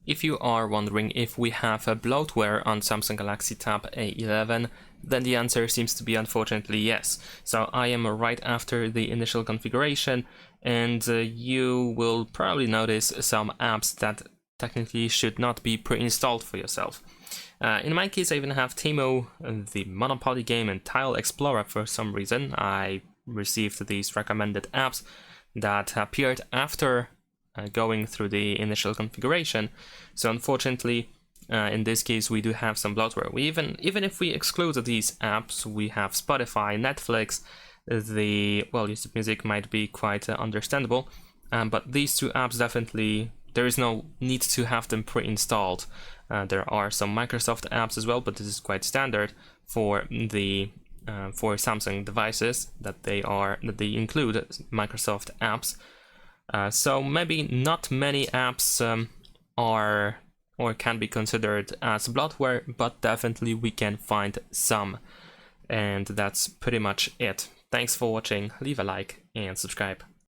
If you are wondering if we have a bloatware on Samsung Galaxy Tab A11, then the answer seems to be unfortunately yes. So I am right after the initial configuration, and you will probably notice some apps that technically should not be pre-installed for yourself. In my case, I even have Timo, the Monopoly game, and Tile Explorer for some reason. I received these recommended apps that appeared after going through the initial configuration. So unfortunately, in this case, we do have some bloatware. Even if we exclude these apps, we have Spotify, Netflix. YouTube Music might be quite understandable, but these two apps definitely, there is no need to have them pre-installed. There are some Microsoft apps as well, but this is quite standard for the for Samsung devices that they include Microsoft apps. So maybe not many apps are or can be considered as bloatware, but definitely we can find some. And that's pretty much it. Thanks for watching, leave a like and subscribe.